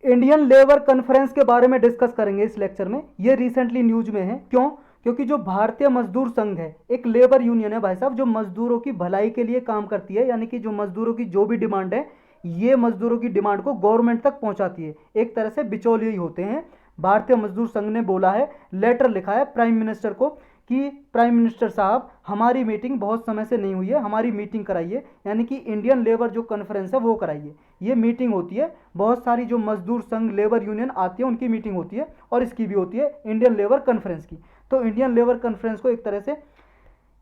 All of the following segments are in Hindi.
इंडियन लेबर कॉन्फ्रेंस के बारे में डिस्कस करेंगे इस लेक्चर में। ये रिसेंटली न्यूज में है। क्यों? क्योंकि जो भारतीय मजदूर संघ है, एक लेबर यूनियन है भाई साहब, जो मजदूरों की भलाई के लिए काम करती है, यानी कि जो मजदूरों की जो भी डिमांड है, ये मजदूरों की डिमांड को गवर्नमेंट तक पहुंचाती है। एक तरह से बिचौलिए ही होते हैं। भारतीय मजदूर संघ ने बोला है, लेटर लिखा है प्राइम मिनिस्टर को कि प्राइम मिनिस्टर साहब, हमारी मीटिंग बहुत समय से नहीं हुई है, हमारी मीटिंग कराइए, यानी कि इंडियन लेबर जो कॉन्फ्रेंस है वो कराइए। ये मीटिंग होती है, बहुत सारी जो मजदूर संघ लेबर यूनियन आती है उनकी मीटिंग होती है, और इसकी भी होती है इंडियन लेबर कॉन्फ्रेंस की। तो इंडियन लेबर कॉन्फ्रेंस को एक तरह से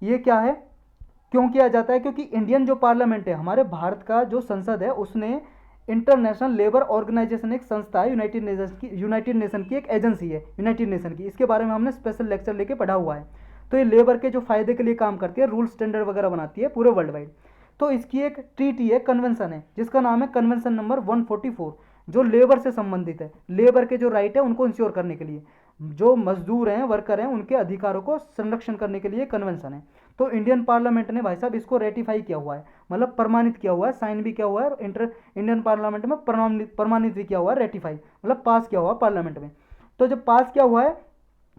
ये क्या है, क्यों किया जाता है? क्योंकि इंडियन जो पार्लियामेंट है, हमारे भारत का जो संसद है, उसने इंटरनेशनल लेबर ऑर्गेनाइजेशन, एक संस्था है, यूनाइटेड नेशन की एक एजेंसी है यूनाइटेड नेशन की। इसके बारे में हमने स्पेशल लेक्चर लेके पढ़ा हुआ है। तो ये लेबर के जो फायदे के लिए काम करती है, रूल स्टैंडर्ड वगैरह बनाती है पूरे वर्ल्ड वाइड। तो इसकी एक ट्रीटी है, कन्वेंशन है, जिसका नाम है कन्वेंशन नंबर 144, जो लेबर से संबंधित है। लेबर के जो राइट है उनको इंश्योर करने के लिए, जो मजदूर हैं, वर्कर हैं, उनके अधिकारों को संरक्षण करने के लिए कन्वेंशन है। तो इंडियन पार्लियामेंट ने भाई साहब इसको रेटिफाई किया हुआ है, मतलब प्रमाणित किया हुआ है, साइन भी किया हुआ है, और इंडियन पार्लियामेंट में प्रमाणित भी किया हुआ है, रेटिफाई मतलब पास किया हुआ पार्लियामेंट में। तो जब पास किया हुआ है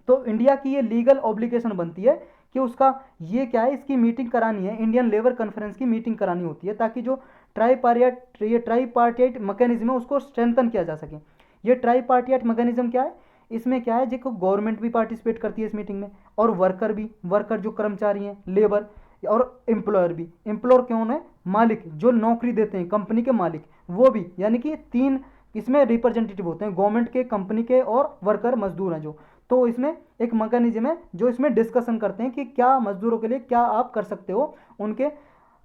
तो इंडिया की ये लीगल ऑब्लिगेशन बनती है कि उसका ये क्या है, इसकी मीटिंग करानी है, इंडियन लेबर कॉन्फ्रेंस की मीटिंग करानी होती है, ताकि जो ट्राईपार्टिएट मैकेनिज्म है उसको स्ट्रेंथन किया जा सके। ये ट्राईपार्टिएट मैकेनिज्म क्या है? इसमें क्या है, देखो गवर्नमेंट भी पार्टिसिपेट करती है इस मीटिंग में, और वर्कर भी, वर्कर जो कर्मचारी हैं, लेबर, और एम्प्लॉयर भी। एम्प्लॉयर कौन है? मालिक, जो नौकरी देते हैं, कंपनी के मालिक, वो भी, यानी कि तीन इसमें रिप्रेजेंटेटिव होते हैं, गवर्नमेंट के, कंपनी के, और वर्कर मजदूर हैं जो। तो इसमें एक मैकेनिज्म है जो इसमें डिस्कशन करते हैं कि क्या मजदूरों के लिए क्या आप कर सकते हो, उनके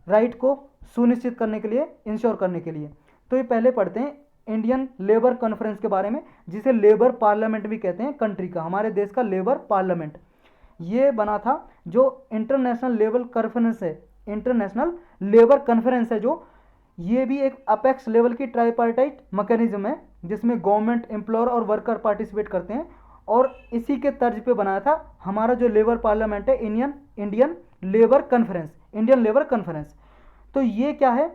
राइट को सुनिश्चित करने के लिए, इंश्योर करने के लिए। तो ये पहले पढ़ते हैं इंडियन लेबर कॉन्फ्रेंस के बारे में, जिसे लेबर पार्लियामेंट भी कहते हैं, कंट्री का, हमारे देश का लेबर पार्लियामेंट। ये बना था, जो इंटरनेशनल लेबर कॉन्फ्रेंस है, इंटरनेशनल लेबर कॉन्फ्रेंस है जो, ये भी एक अपेक्स लेवल की ट्राईपार्टाइट मैकेनिज्म है, जिसमें गवर्नमेंट, एम्प्लॉयर और वर्कर पार्टिसिपेट करते हैं। और इसी के तर्ज पे बनाया था हमारा जो लेबर पार्लियामेंट है, Indian labour conference, Indian labour conference. तो ये क्या है,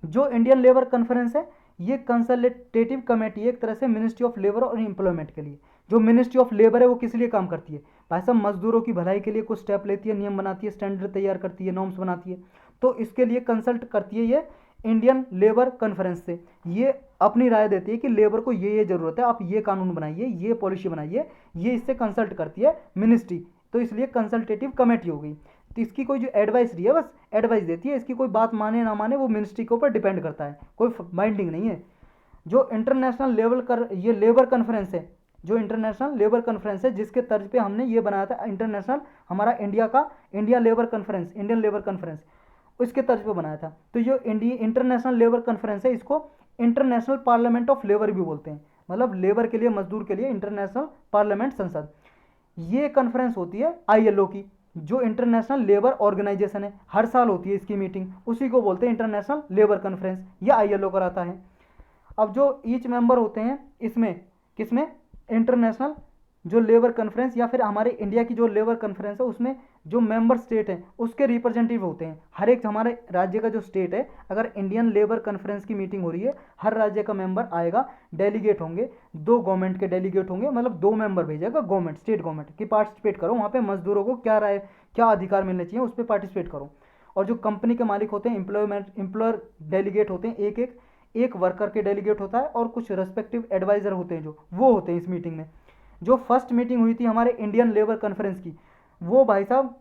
जो इंडियन लेबर कॉन्फ्रेंस है, ये कंसल्टेटिव कमेटी है, एक तरह से मिनिस्ट्री ऑफ लेबर और एम्प्लॉयमेंट के लिए। जो मिनिस्ट्री ऑफ लेबर है वो किस लिए काम करती है भाई साहब? मजदूरों की भलाई के लिए कुछ स्टेप लेती है, नियम बनाती है, स्टैंडर्ड तैयार करती है, नॉर्म्स बनाती है। तो इसके लिए कंसल्ट करती है ये इंडियन लेबर कॉन्फ्रेंस से। ये अपनी राय देती है कि लेबर को ये ज़रूरत है, आप ये कानून बनाइए, ये पॉलिसी बनाइए, ये इससे कंसल्ट करती है मिनिस्ट्री। तो इसलिए कंसल्टेटिव कमेटी हो गई। तो इसकी कोई जो एडवाइस रही है, बस एडवाइस देती है, इसकी कोई बात माने ना माने वो मिनिस्ट्री के ऊपर डिपेंड करता है, कोई बाइंडिंग नहीं है। जो इंटरनेशनल लेवल कर ये लेबर कॉन्फ्रेंस है, जो इंटरनेशनल लेबर कॉन्फ्रेंस है, जिसके तर्ज पे हमने ये बनाया था इंटरनेशनल, हमारा इंडिया का India labour conference, Indian labour conference, इसके तर्ज पे बनाया था। तो जो इंटरनेशनल लेबर कॉन्फ्रेंस है, इसको इंटरनेशनल पार्लियामेंट ऑफ लेबर भी बोलते हैं, मतलब लेबर के लिए, मजदूर के लिए इंटरनेशनल पार्लियामेंट, संसद। ये कॉन्फ्रेंस होती है आईएलओ की, जो इंटरनेशनल लेबर ऑर्गेनाइजेशन है, हर साल होती है इसकी मीटिंग, उसी को बोलते हैं इंटरनेशनल लेबर कॉन्फ्रेंस। ये आईएलओ कराता है। अब जो ईच मेंबर होते हैं इसमें, किसमें? इंटरनेशनल जो लेबर कॉन्फ्रेंस, या फिर हमारे इंडिया की जो लेबर कॉन्फ्रेंस है, उसमें जो मेंबर स्टेट हैं उसके रिप्रेजेंटेटिव होते हैं। हर एक हमारे राज्य का जो स्टेट है, अगर इंडियन लेबर कॉन्फ्रेंस की मीटिंग हो रही है, हर राज्य का मेंबर आएगा, डेलीगेट होंगे, दो गवर्नमेंट के डेलीगेट होंगे, मतलब दो मेंबर भेजेगा गवर्नमेंट, स्टेट गवर्नमेंट की, पार्टिसिपेट करो वहाँ पे, मजदूरों को क्या राय, क्या अधिकार मिलने चाहिए, उस पर पार्टिसिपेट करो। और जो कंपनी के मालिक होते हैं, एम्प्लॉयर डेलीगेट होते हैं, एक वर्कर के डेलीगेट होता है, और कुछ रेस्पेक्टिव एडवाइजर होते हैं, जो वो होते हैं इस मीटिंग में। जो फर्स्ट मीटिंग हुई थी हमारे इंडियन लेबर कॉन्फ्रेंस की, वो भाई साहब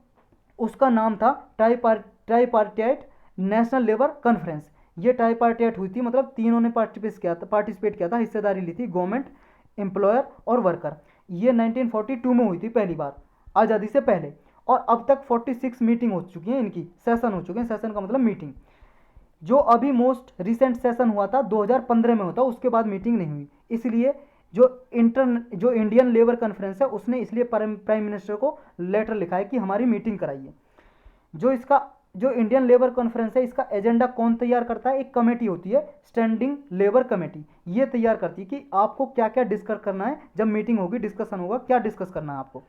उसका नाम था ट्राईपार्टाइट नेशनल लेबर कॉन्फ्रेंस। ये ट्राईपार्टाइट हुई थी, मतलब तीनों ने पार्टिसिपेट किया था, हिस्सेदारी ली थी, गवर्नमेंट, एम्प्लॉयर और वर्कर। ये 1942 में हुई थी पहली बार, आज़ादी से पहले। और अब तक 46 मीटिंग हो चुकी हैं इनकी, सेशन हो चुके हैं, सेशन का मतलब मीटिंग। जो अभी मोस्ट रिसेंट सेशन हुआ था 2015 में होता, उसके बाद मीटिंग नहीं हुई। इसलिए जो इंडियन लेबर कॉन्फ्रेंस है, उसने इसलिए प्राइम मिनिस्टर को लेटर लिखा है कि हमारी मीटिंग कराइए। जो इंडियन लेबर कॉन्फ्रेंस है, इसका एजेंडा कौन तैयार करता है? एक कमेटी होती है, स्टैंडिंग लेबर कमेटी, ये तैयार करती है कि आपको क्या क्या डिस्कस करना है, जब मीटिंग होगी, डिस्कशन होगा, क्या डिस्कस करना है आपको।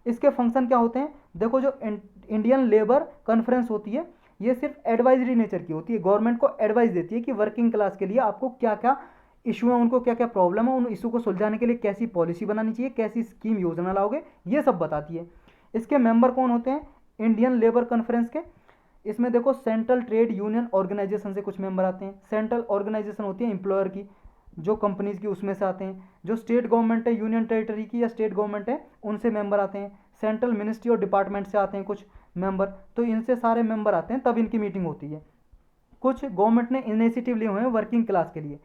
इसके फंक्शन क्या होते हैं? देखो, जो इंडियन लेबर कॉन्फ्रेंस होती है, ये सिर्फ एडवाइजरी नेचर की होती है, गवर्नमेंट को एडवाइस देती है कि वर्किंग क्लास के लिए आपको क्या क्या इशू है, उनको क्या क्या प्रॉब्लम है, उन इशू को सुलझाने के लिए कैसी पॉलिसी बनानी चाहिए, कैसी स्कीम योजना लाओगे, ये सब बताती है। इसके मेंबर कौन होते हैं? इंडियन लेबर कॉन्फ्रेंस के। इसमें देखो सेंट्रल ट्रेड यूनियन ऑर्गेनाइजेशन से कुछ मेंबर आते हैं। सेंट्रल ऑर्गेनाइजेशन होती है एम्प्लॉयर की, जो कंपनीज की, उसमें से आते हैं। जो स्टेट गवर्नमेंट है, यूनियन टेरिटरी की या स्टेट गवर्नमेंट है, उनसे मेंबर आते हैं। सेंट्रल मिनिस्ट्री और डिपार्टमेंट से आते हैं कुछ मेंबर। तो इनसे सारे मेंबर आते हैं, तब इनकी मीटिंग होती है। कुछ गवर्नमेंट ने इनिशिएटिव लिए हुए हैं वर्किंग क्लास के लिए,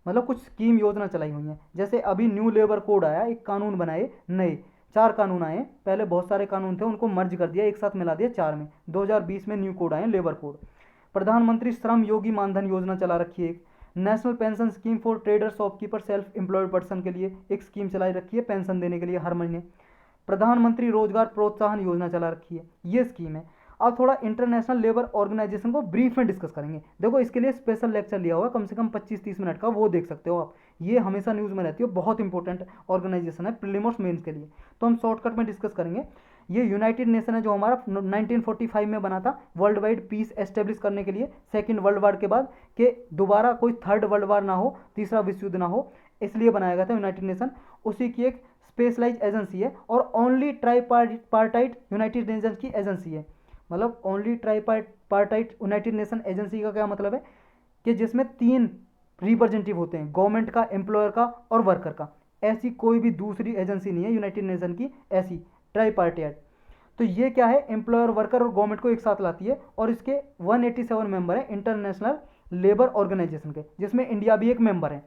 मतलब कुछ स्कीम योजना चलाई हुई हैं। जैसे अभी न्यू लेबर कोड आया, एक कानून बनाए नए, 4 कानून आए। पहले बहुत सारे कानून थे, उनको मर्ज कर दिया, एक साथ मिला दिया 4 में। 2020 में न्यू कोड आए, लेबर कोड। प्रधानमंत्री श्रम योगी मानधन योजना चला रखी है। एक national pension scheme for trader, shopkeeper, self employed person के लिए एक स्कीम चलाई रखी है, पेंशन देने के लिए हर महीने। प्रधानमंत्री रोजगार प्रोत्साहन योजना चला रखी है, ये स्कीम है। अब थोड़ा इंटरनेशनल लेबर ऑर्गेनाइजेशन को ब्रीफ में डिस्कस करेंगे। देखो इसके लिए स्पेशल लेक्चर लिया हुआ कम से कम 25-30 मिनट का, वो देख सकते हो आप। ये हमेशा न्यूज़ में रहती है, बहुत इंपॉर्टेंट ऑर्गेनाइजेशन है प्रीलिम्स मेंस के लिए। तो हम शॉर्टकट में डिस्कस करेंगे। ये यूनाइटेड नेशन है, जो हमारा 1945 में बना था वर्ल्ड वाइड पीस एस्टेब्लिश करने के लिए, सेकेंड वर्ल्ड वार के बाद, कि दोबारा कोई थर्ड वर्ल्ड वार ना हो, तीसरा विश्व युद्ध ना हो, इसलिए बनाया गया था यूनाइटेड नेशन। उसी की एक स्पेशलाइज एजेंसी है और ओनली ट्राईपार्टाइट यूनाइटेड नेशन की एजेंसी है। मतलब only tripartite United nation agency का क्या मतलब है? कि जिसमें 3 रिप्रेजेंटेटिव होते हैं, गवर्नमेंट का, एम्प्लॉयर का और वर्कर का। ऐसी कोई भी दूसरी एजेंसी नहीं है यूनाइटेड नेशन की ऐसी ट्राईपार्टाइट। तो ये क्या है, एम्प्लॉयर, वर्कर और गवर्नमेंट को एक साथ लाती है। और इसके 187 मेंबर हैं इंटरनेशनल लेबर ऑर्गेनाइजेशन के, जिसमें इंडिया भी एक मेंबर है।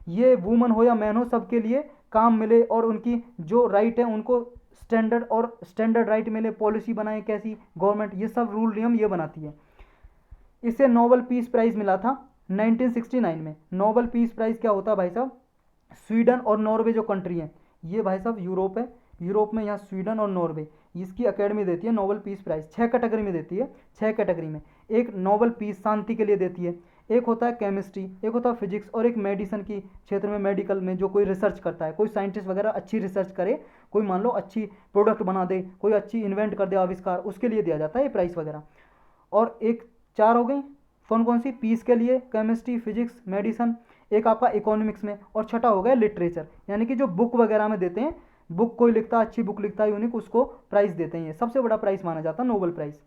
ये वुमन हो या मैन हो, सबके लिए काम मिले और उनकी जो राइट है उनको स्टैंडर्ड राइट मिले, पॉलिसी बनाए कैसी गवर्नमेंट, ये सब रूल नियम ये बनाती है। इसे नोबेल पीस प्राइज मिला था 1969 में। नोबेल पीस प्राइज क्या होता है भाई साहब? स्वीडन और नॉर्वे जो कंट्री हैं, ये भाई साहब यूरोप है, यूरोप में यहाँ स्वीडन और नॉर्वे, इसकी अकेडमी देती है नोबेल पीस प्राइज। 6 कैटेगरी में देती है, 6 कैटेगरी में। एक नोबेल पीस शांति के लिए देती है, एक होता है केमिस्ट्री, एक होता है फिजिक्स, और एक मेडिसिन की क्षेत्र में, मेडिकल में जो कोई रिसर्च करता है, कोई साइंटिस्ट वगैरह अच्छी रिसर्च करे, कोई मान लो अच्छी प्रोडक्ट बना दे, कोई अच्छी इन्वेंट कर दे, आविष्कार, उसके लिए दिया जाता है ये प्राइस वगैरह। और एक 4 हो गई, कौन कौन सी? पीस के लिए केमिस्ट्री, फिजिक्स, मेडिसिन। एक आपका इकोनॉमिक्स में। और छठा हो गया लिटरेचर, यानी कि जो बुक वगैरह में देते हैं, बुक कोई लिखता है, अच्छी बुक लिखता है यूनिक, उसको प्राइस देते हैं। ये सबसे बड़ा प्राइस माना जाता है नोबेल प्राइस।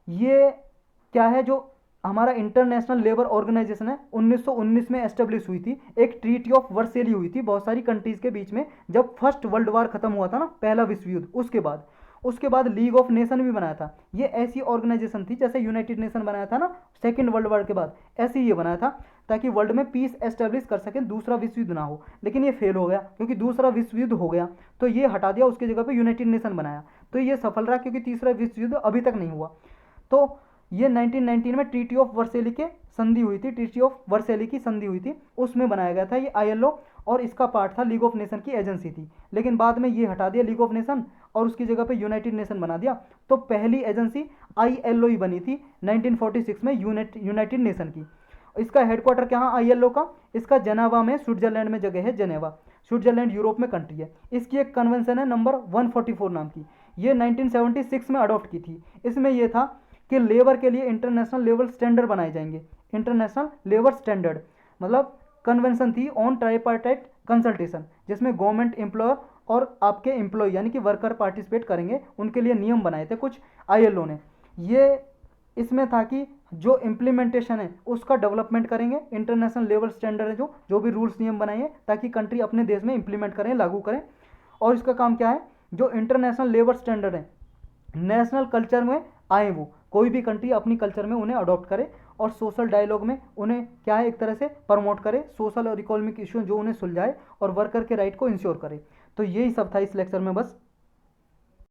ये क्या है, जो हमारा इंटरनेशनल लेबर ऑर्गेनाइजेशन है, 1919 में एस्टेब्लिश हुई थी। एक ट्रीटी ऑफ वर्सेली हुई थी बहुत सारी कंट्रीज के बीच में, जब फर्स्ट वर्ल्ड वार खत्म हुआ था ना, पहला विश्व युद्ध, उसके बाद लीग ऑफ नेशन भी बनाया था। ये ऐसी ऑर्गेनाइजेशन थी जैसे यूनाइटेड नेशन बनाया था ना सेकेंड वर्ल्ड वार के बाद, ऐसे ही ये बनाया था, ताकि वर्ल्ड में पीस एस्टेब्लिश कर सकें, दूसरा विश्व युद्ध ना हो। लेकिन ये फेल हो गया, क्योंकि दूसरा विश्व युद्ध हो गया, तो ये हटा दिया, उसकी जगह पे यूनाइटेड नेशन बनाया। तो ये सफल रहा, क्योंकि तीसरा विश्व युद्ध अभी तक नहीं हुआ। तो ये 1919 में ट्रीटी ऑफ वर्सेली के संधि हुई थी, ट्रीटी ऑफ वर्सेली की संधि हुई थी, उसमें बनाया गया था ये आईएलओ। और इसका पार्ट था लीग ऑफ नेशन की एजेंसी थी। लेकिन बाद में ये हटा दिया लीग ऑफ नेशन, और उसकी जगह पे यूनाइटेड नेशन बना दिया। तो पहली एजेंसी आईएलओ ही बनी थी 1946 में, यूनाइटेड नेशन की। इसका हेडक्वार्टर कहाँ आईएलओ का? इसका जेनेवा में, स्विट्जरलैंड में जगह है जेनेवा। स्विट्जरलैंड यूरोप में कंट्री है। इसकी एक कन्वेंशन है नंबर 144 नाम की, ये 1976 में अडॉप्ट की थी। इसमें यह था कि लेबर के लिए इंटरनेशनल लेबर स्टैंडर्ड बनाए जाएंगे। इंटरनेशनल लेबर स्टैंडर्ड मतलब कन्वेंशन थी ऑन ट्राईपार्टाइट कंसल्टेशन, जिसमें गवर्नमेंट, एम्प्लॉयर और आपके एम्प्लॉय यानी कि वर्कर पार्टिसिपेट करेंगे, उनके लिए नियम बनाए थे कुछ आईएलओ ने। ये इसमें था कि जो इम्प्लीमेंटेशन है उसका डेवलपमेंट करेंगे, इंटरनेशनल लेबर स्टैंडर्ड है जो भी रूल्स नियम बनाए, ताकि कंट्री अपने देश में इंप्लीमेंट करें, लागू करें। और इसका काम क्या है, जो इंटरनेशनल लेबर स्टैंडर्ड है नेशनल कल्चर में आए, वो कोई भी कंट्री अपनी कल्चर में उन्हें अडॉप्ट करे, और सोशल डायलॉग में उन्हें क्या है, एक तरह से प्रमोट करे, सोशल और इकोनॉमिक इशू जो उन्हें सुलझाए, और वर्कर के राइट को इंश्योर करे। तो यही सब था इस लेक्चर में बस।